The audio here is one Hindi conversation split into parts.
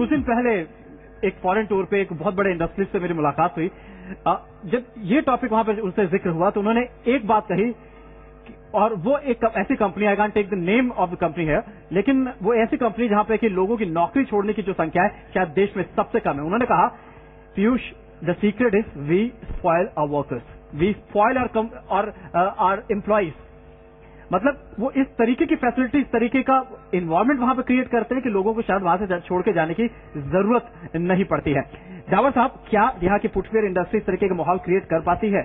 कुछ दिन पहले एक फॉरेन टूर पे एक बहुत बड़े इंडस्ट्री से मेरी मुलाकात हुई। जब ये टॉपिक वहां पर उनसे जिक्र हुआ तो उन्होंने एक बात कही, और वो एक ऐसी company, I can't take the name of the company है, लेकिन वो ऐसी कंपनी जहां पे कि लोगों की नौकरी छोड़ने की जो संख्या है शायद देश में सबसे कम है। उन्होंने कहा, Piyush, the secret is we spoil our workers, we spoil our employees. मतलब वो इस तरीके की फैसिलिटी, इस तरीके का इन्वायरमेंट वहां पे क्रिएट करते हैं कि लोगों को शायद वहां से छोड़ के जाने की जरूरत नहीं पड़ती है। जावर साहब, क्या यहाँ की फुटवेयर इंडस्ट्री इस तरीके का माहौल क्रिएट कर पाती है?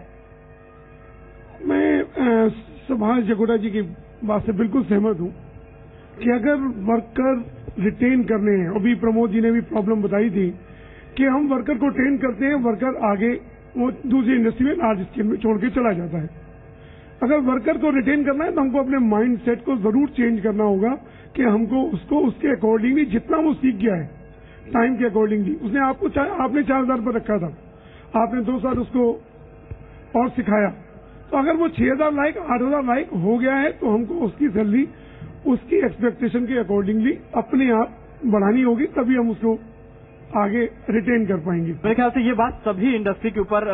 मैं सुभाष जगोटा जी की बात से बिल्कुल सहमत हूं कि अगर वर्कर रिटेन करने हैं, अभी प्रमोद जी ने भी प्रॉब्लम बताई थी कि हम वर्कर को ट्रेन करते हैं, वर्कर आगे वो दूसरी इंडस्ट्री में लार्ज स्केल में छोड़ के चला जाता है। अगर वर्कर को रिटेन करना है तो हमको अपने माइंड सेट को जरूर चेंज करना होगा कि हमको उसको उसके अकॉर्डिंगली, जितना वो सीख गया है टाइम के अकॉर्डिंगली, उसने आपने 4,000 पर रखा था, आपने 2 साल उसको और सिखाया, तो अगर वो 6,000 लाइक 8,000 लाइक हो गया है तो हमको उसकी सैलरी उसकी एक्सपेक्टेशन के अकॉर्डिंगली अपने आप बढ़ानी होगी, तभी हम उसको आगे रिटेन कर पाएंगे। मेरे ख्याल से ये बात सभी इंडस्ट्री के ऊपर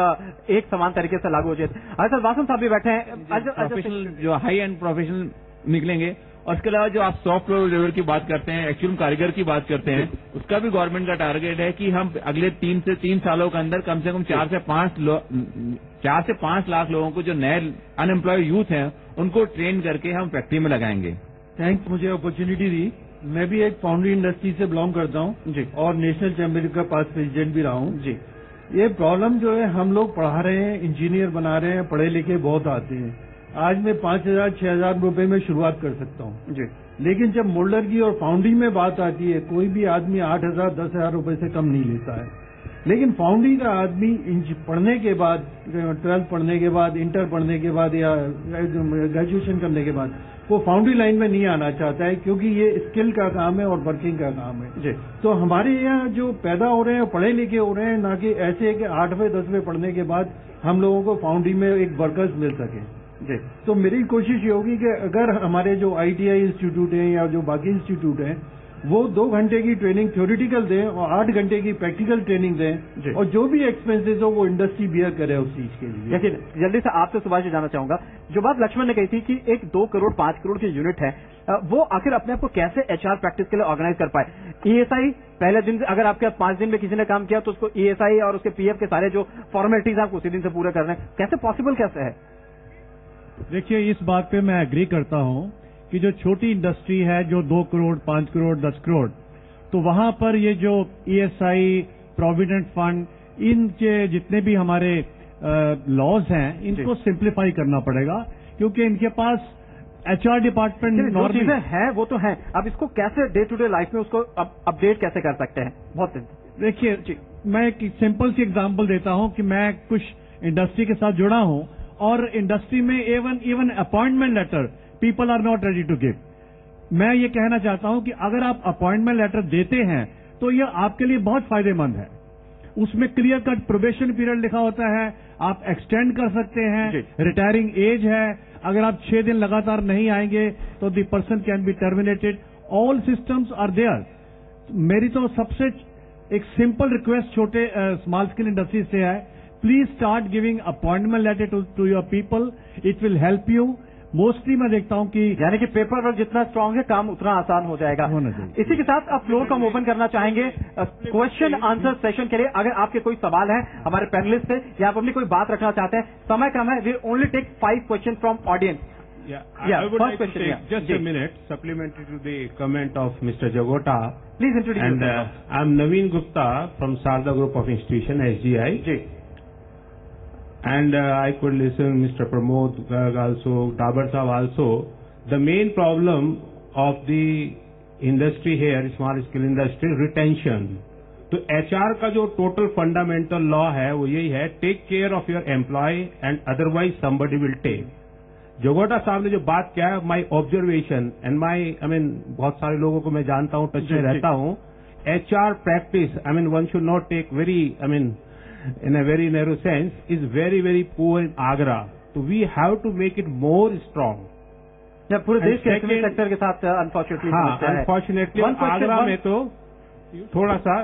एक समान तरीके से लागू हो जाए। सर, वासन साहब भी बैठे हैं। प्रोफेशनल जो हाई एंड प्रोफेशनल निकलेंगे, और इसके अलावा जो आप सॉफ्ट लेवल की बात करते हैं, एक्चुअल कारीगर की बात करते हैं, उसका भी गवर्नमेंट का टारगेट है कि हम अगले 3 सालों के अंदर कम से कम 4 से 5 लाख लोगों को, जो नए अनएम्प्लॉयड यूथ हैं, उनको ट्रेन करके हम फैक्ट्री में लगाएंगे। थैंक्स, मुझे अपॉर्चुनिटी दी। मैं भी एक फाउंड्री इंडस्ट्री से बिलोंग करता हूं जी, और नेशनल चैंबर का पास प्रेसिडेंट भी रहा हूं जी। ये प्रॉब्लम जो है, हम लोग पढ़ा रहे हैं, इंजीनियर बना रहे हैं, पढ़े लिखे बहुत आते हैं। आज मैं 5,000 6,000 रुपए में शुरुआत कर सकता हूं जी, लेकिन जब मोल्डर की और फाउंड्री में बात आती है, कोई भी आदमी 8,000 10,000 रुपए से कम नहीं लेता है। लेकिन फाउंड्री का आदमी पढ़ने के बाद, 12th पढ़ने के बाद, इंटर पढ़ने के बाद या ग्रेजुएशन करने के बाद वो फाउंड्री लाइन में नहीं आना चाहता है, क्योंकि ये स्किल का काम है और वर्किंग का काम है जी। तो हमारे यहाँ जो पैदा हो रहे हैं, पढ़े लिखे हो रहे हैं, ना कि ऐसे कि 8वें 10वें पढ़ने के बाद हम लोगों को फाउंड्री में एक वर्कर्स मिल सके जी। तो मेरी कोशिश ये होगी कि अगर हमारे जो ITI इंस्टीट्यूट हैं या जो बाकी इंस्टीट्यूट हैं, वो 2 घंटे की ट्रेनिंग थ्योरेटिकल दें और 8 घंटे की प्रैक्टिकल ट्रेनिंग दें, और जो भी एक्सपेंसेस हो वो इंडस्ट्री बियर करे उस चीज के लिए। लेकिन जल्दी से आपसे सुभाष जी जानना चाहूंगा, जो बात लक्ष्मण ने कही थी कि एक 2 करोड़ 5 करोड़ की यूनिट है, वो आखिर अपने आप को कैसे HR प्रैक्टिस के लिए ऑर्गेनाइज कर पाए? ESI पहले दिन, अगर आपके 5 दिन में किसी ने काम किया तो उसको ESI और उसके PF के सारे जो फॉर्मेलिटीज आप उसी दिन से पूरे कर रहे हैं, कैसे पॉसिबल कैसे है? देखिए, इस बात पे मैं एग्री करता हूं कि जो छोटी इंडस्ट्री है, जो 2 करोड़ 5 करोड़ 10 करोड़, तो वहां पर ये जो ESI, प्रोविडेंट फंड, इनके जितने भी हमारे लॉज हैं, इनको सिंप्लीफाई करना पड़ेगा, क्योंकि इनके पास HR डिपार्टमेंट जो चीजें हैं वो तो हैं, अब इसको कैसे डे टू डे लाइफ में उसको अपडेट कैसे कर सकते हैं? बहुत देखिए, मैं एक सिंपल सी एग्जांपल देता हूं कि मैं कुछ इंडस्ट्री के साथ जुड़ा हूं, और इंडस्ट्री में even appointment letter people are not ready to give. मैं ये कहना चाहता हूं कि अगर आप अपॉइंटमेंट लेटर देते हैं तो ये आपके लिए बहुत फायदेमंद है। उसमें क्लियर कट प्रोबेशन पीरियड लिखा होता है, आप एक्सटेंड कर सकते हैं, रिटायरिंग एज है, अगर आप 6 दिन लगातार नहीं आएंगे तो the person can be terminated, all systems are there. मेरी तो सबसे एक सिंपल रिक्वेस्ट छोटे स्मॉल स्केल इंडस्ट्री से है, please start giving appointment letter to your people, it will help you. Mostly मैं देखता हूं कि यानी कि पेपर वर्क जितना स्ट्रांग है, काम उतना आसान हो जाएगा। इसी के साथ अब फ्लोर को हम ओपन करना चाहेंगे क्वेश्चन आंसर सेशन के लिए। अगर आपके कोई सवाल है हमारे पैनलिस्ट से, या आप अपनी कोई बात रखना चाहते हैं, समय कम है, we only take 5 question from audience. I would like to take just a minute, supplementary to the comment of Mr. Jagota. Please introduce yourself. And I'm Naveen Gupta from Sarda Group of Institution, SGI. And I could listen Mr. Pramod Garg also, Dabar Saab also. The main problem of the industry here, small scale industry, retention. तो HR का जो टोटल फंडामेंटल लॉ है वो यही है, take care of your employ and otherwise somebody will take. जोगोटा साहब ने जो बात किया है, माई ऑब्जर्वेशन एंड बहुत सारे लोगों को मैं जानता हूँ, टच में रहता हूँ, HR practice, one should not take very, in a very narrow sense, is very, very poor in Agra. So we have to make it more strong. पूरे देश के सेक्टर के साथ अनफॉर्चुनेटली अनफॉर्चुनेटली आगरा में तो थोड़ा सा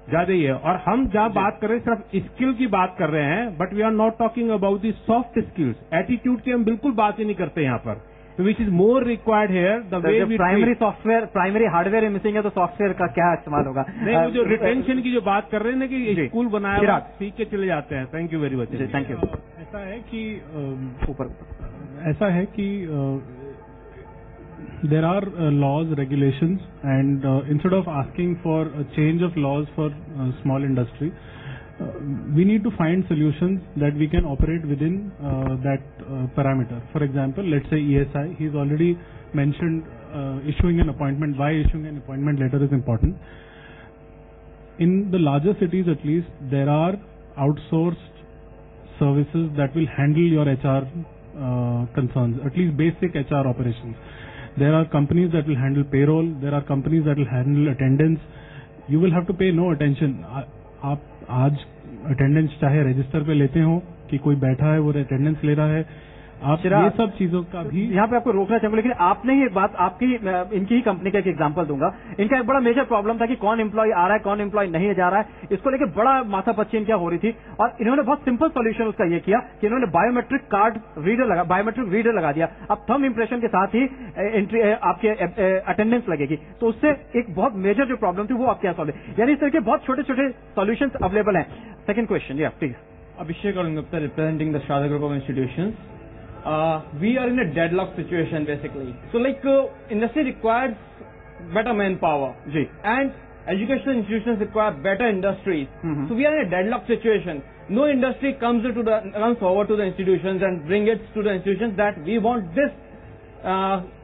ज्यादा ही है। और हम जहाँ बात कर रहे हैं सिर्फ स्किल की बात कर रहे हैं, but we are not talking about the soft skills. Attitude की हम बिल्कुल बात ही नहीं करते यहाँ पर। तो which is more required here the way we primary software, primary hardware missing है तो सॉफ्टवेयर का क्या इस्तेमाल होगा? नहीं, वो जो रिटेंशन की जो बात कर रहे हैं ना कि स्कूल बनाया सीख के चले जाते हैं। Thank you very much. Thank you. ऐसा है कि ऊपर ऐसा है कि there are laws, regulations, and instead of asking for a change of laws for small industry, we need to find solutions that we can operate within that parameter. For example, let's say ESI, he's already mentioned issuing an appointment. Why issuing an appointment letter is important. In the larger cities at least, there are outsourced services that will handle your HR concerns, at least basic HR operations. There are companies that will handle payroll. There are companies that will handle attendance. You will have to pay no attention. आप आज attendance चाहे register पे लेते हो कि कोई बैठा है वो attendance ले रहा है, आप ये सब चीजों का भी यहाँ पे आपको रोकना चाहूंगा, लेकिन आपने ही एक बात, आपकी इनकी ही कंपनी का एक एग्जांपल दूंगा। इनका एक बड़ा मेजर प्रॉब्लम था कि कौन एम्प्लॉय आ रहा है, कौन एम्प्लॉय नहीं जा रहा है। इसको लेकर बड़ा माथापच्ची इनकी हो रही थी और इन्होंने बहुत सिंपल सॉल्यूशन उसका ये किया कि इन्होंने biometric card reader biometric reader लगा दिया। अब थंब इंप्रेशन के साथ ही एंट्री आपके अटेंडेंस लगेगी, तो उससे एक बहुत मेजर जो प्रॉब्लम थी वो आपके यहाँ सॉल्व है। यानी इस तरह के बहुत छोटे छोटे सॉल्यूशन अवेलेबल हैं। सेकंड क्वेश्चन, या please. Abhishek Gupta, representing the Shraddha Group of Institutions. We are in a deadlock situation basically. So industry requires better manpower. And educational institutions require better industries. So we are in a deadlock situation. No industry comes forward to the institutions and bring it to the institutions that we want this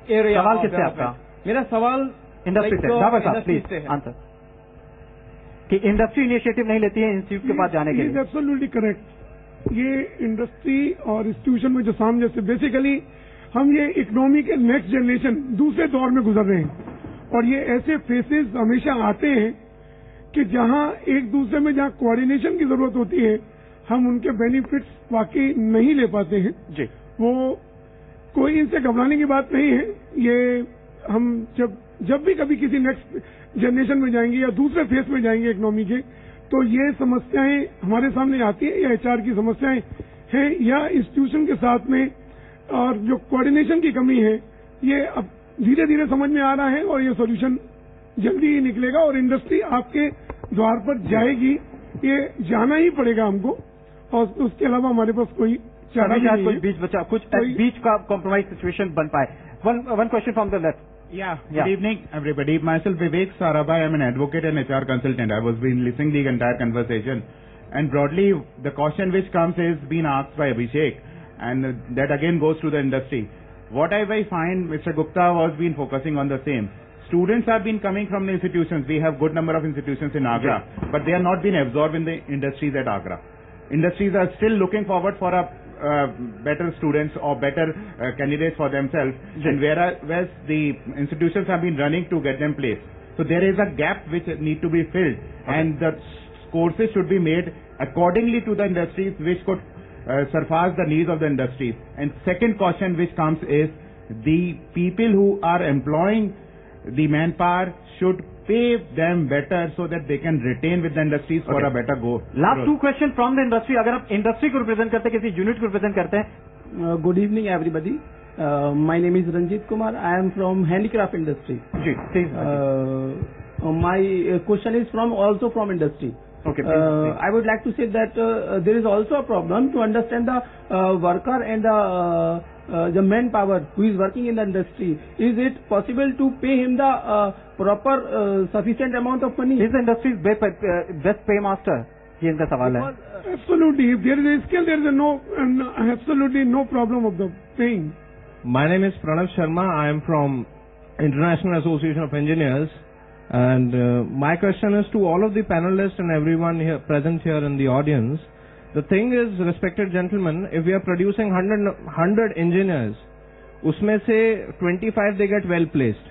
area. सवाल किससे आपका? मेरा सवाल इंडस्ट्री से। Please answer. कि इंडस्ट्री इनिशिएटिव नहीं लेती है इंस्टीट्यूट के पास जाने के लिए। Absolutely correct. ये इंडस्ट्री और इंस्टीट्यूशन में जो सामने से बेसिकली हम ये इकोनॉमी के नेक्स्ट जनरेशन दूसरे दौर में गुजर रहे हैं और ये ऐसे फेसेस हमेशा आते हैं कि जहां एक दूसरे में जहां कोऑर्डिनेशन की जरूरत होती है हम उनके बेनिफिट्स वाकई नहीं ले पाते हैं जी। वो कोई इनसे घबराने की बात नहीं है। ये हम जब भी कभी किसी नेक्स्ट जनरेशन में जाएंगे या दूसरे फेस में जाएंगे इकोनॉमी के, तो ये समस्याएं हमारे सामने आती है या एचआर की समस्याएं हैं या इंस्टीट्यूशन के साथ में और जो कोऑर्डिनेशन की कमी है, ये अब धीरे धीरे समझ में आ रहा है और ये सॉल्यूशन जल्दी ही निकलेगा और इंडस्ट्री आपके द्वार पर जाएगी। ये जाना ही पड़ेगा हमको और उसके अलावा हमारे पास कोई चारा नहीं है। बीच बचा कुछ बीच का कॉम्प्रोमाइज सिचुएशन बन पाए। One question from the left. Yeah. Good evening, everybody. Myself, Vivek Sarabhai. I'm an advocate and HR consultant. I was been listening the entire conversation, and broadly, the question which comes is being asked by Abhishek, and that again goes to the industry. What I find, Mr. Gupta was been focusing on the same. Students have been coming from the institutions. We have good number of institutions in Agra, but they are not been absorbed in the industries at Agra. Industries are still looking forward for a better students or better candidates for themselves, and whereas the institutions have been running to get them placed. So there is a gap which need to be filled, and the courses should be made accordingly to the industries which could surpass the needs of the industries. And second question which comes is the people who are employing the manpower should pay them better so that they can retain with the industries for a better go. Last two question from the industry. अगर आप इंडस्ट्री को रिप्रेजेंट करते हैं, किसी यूनिट को रिप्रेजेंट करते हैं। Good evening, everybody. My name is Ranjit Kumar. I am from handicraft industry. Ji, please. My question is also from industry. Okay. I would like to say that there is also a problem to understand the worker and the manpower who is working in the industry. Is it possible to pay him the proper sufficient amount of money? Is the industry's best paymaster? ये इनका सवाल है। Absolutely. If there is a skill, there is absolutely no problem of the paying. My name is Pranav Sharma. I am from International Association of Engineers. And my question is to all of the panelists and everyone here present here in the audience. The thing is, respected gentlemen, if we are producing 100 engineers, उसमें से 25 they get well placed.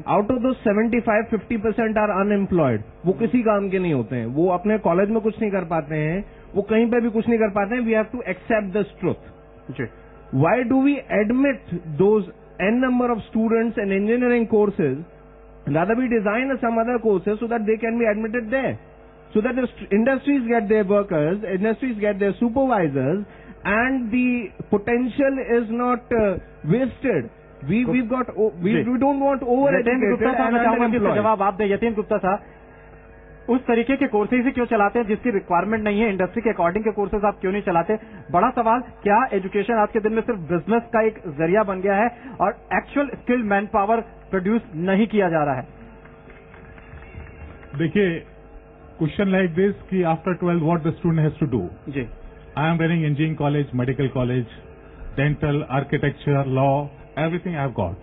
Out of those 75-50% are unemployed. वो किसी काम के नहीं होते हैं, वो अपने कॉलेज में कुछ नहीं कर पाते हैं, वो कहीं पे भी कुछ नहीं कर पाते हैं. We have to accept this truth. Why do we admit those n number of students in engineering courses Rather we design some other courses so that they can be admitted there. So that the industries get their workers, industries get their supervisors, and the potential is not wasted. We don't want over-educated and underemployed. जवाब आप दें यतीन गुप्ता साहब, उस तरीके के कोर्सेज ही क्यों चलाते हैं जिसकी रिक्वायरमेंट नहीं है? इंडस्ट्री के अकॉर्डिंग के कोर्सेज आप क्यों नहीं चलाते? बड़ा सवाल, क्या एजुकेशन आज के दिन में सिर्फ बिजनेस का एक जरिया बन गया है और actual skilled manpower produce नहीं किया जा रहा है? देखिए, क्वेश्चन लाइक दिस कि after 12 what the student has to do. जी, I am running engineering college, medical college, dental, architecture, law, everything I've got.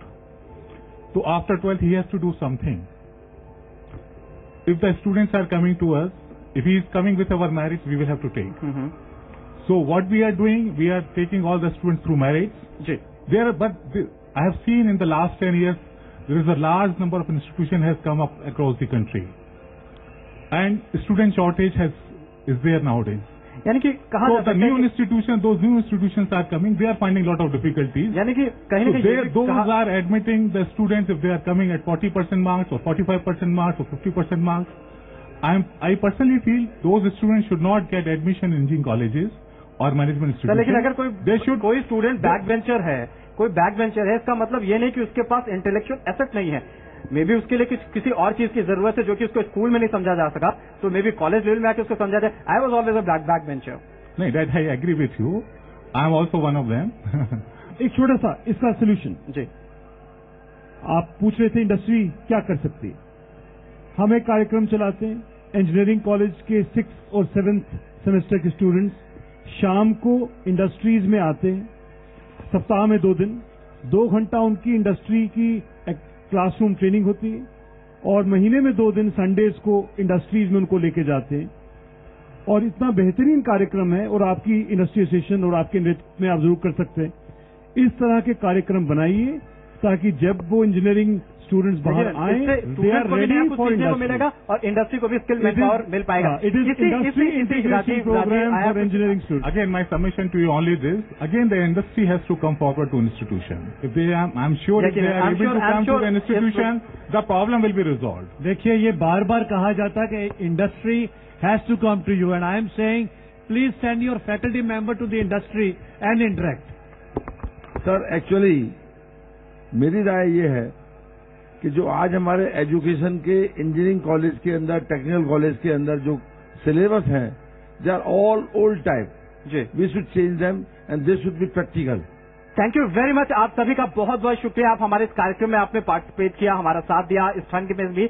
So after 12th, he has to do something. If the students are coming to us, if he is coming with our merits, we will have to take. So what we are doing, we are taking all the students through merits. I have seen in the last 10 years, there is a large number of institutions has come up across the country. And student shortage is there nowadays. यानी कि कहा those new institutions are coming, they are finding a lot of difficulties. यानी कि कहीं ना कहीं those are admitting the students if they are coming at 40% marks or 45% marks or 50% marks. I personally feel those students should not get admission in engineering colleges or management institutions. लेकिन अगर कोई स्टूडेंट बैक बेंचर है, इसका मतलब ये नहीं कि उसके पास इंटेलेक्चुअल एसेट नहीं है. मे बी उसके लिए किसी और चीज की जरूरत है जो कि उसको स्कूल में नहीं समझा जा सका, तो मे बी कॉलेज लेवल में आके उसको समझा जाए. I was always a back bencher. नहीं, that I agree with you. I am also one of them. एक छोटा सा इसका सोल्यूशन. जी, आप पूछ रहे थे इंडस्ट्री क्या कर सकती है. हम एक कार्यक्रम चलाते हैं. इंजीनियरिंग कॉलेज के 6th और 7th सेमेस्टर के स्टूडेंट्स शाम को इंडस्ट्रीज में आते हैं. सप्ताह में 2 दिन, 2 घंटा उनकी इंडस्ट्री की क्लासरूम ट्रेनिंग होती है और महीने में 2 दिन संडेज को इंडस्ट्रीज में उनको लेके जाते हैं. और इतना बेहतरीन कार्यक्रम है और आपकी इंडस्ट्री एसोसिएशन और आपके नेतृत्व में आप जरूर कर सकते हैं. इस तरह के कार्यक्रम बनाइए ताकि जब वो इंजीनियरिंग स्टूडेंट्स बाहर आए, they are ready for industry. मिलेगा और इंडस्ट्री को भी स्किल मैन पावर मिल पाएगा. It is industry integration program for engineering students. Again, my submission to you only this. Again, the industry has to come forward to institution. If they, I'm sure if they are able to come to an institution, the problem will be resolved. देखिए, ये बार बार कहा जाता है कि industry has to come to you and I am saying please send your faculty member to the industry and interact. Sir, actually मेरी राय ये है कि जो आज हमारे एजुकेशन के इंजीनियरिंग कॉलेज के अंदर, टेक्निकल कॉलेज के अंदर जो सिलेबस हैं, they are all old type. We should change them and this should be practical. Thank you very much. आप सभी का बहुत बहुत शुक्रिया. आप हमारे इस कार्यक्रम में आपने पार्टिसिपेट किया, हमारा साथ दिया इस ठंड में भी.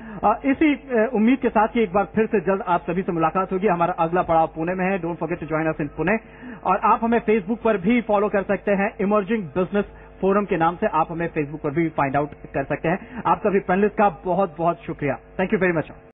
इसी उम्मीद के साथ कि एक बार फिर से जल्द आप सभी से मुलाकात होगी. हमारा अगला पड़ाव पुणे में है. Don't forget to join us in Pune. और आप हमें फेसबुक पर भी फॉलो कर सकते हैं. इमर्जिंग बिजनेस फोरम के नाम से आप हमें फेसबुक पर भी फाइंड आउट कर सकते हैं. आप सभी पैनलिस्ट का बहुत बहुत शुक्रिया. Thank you very much.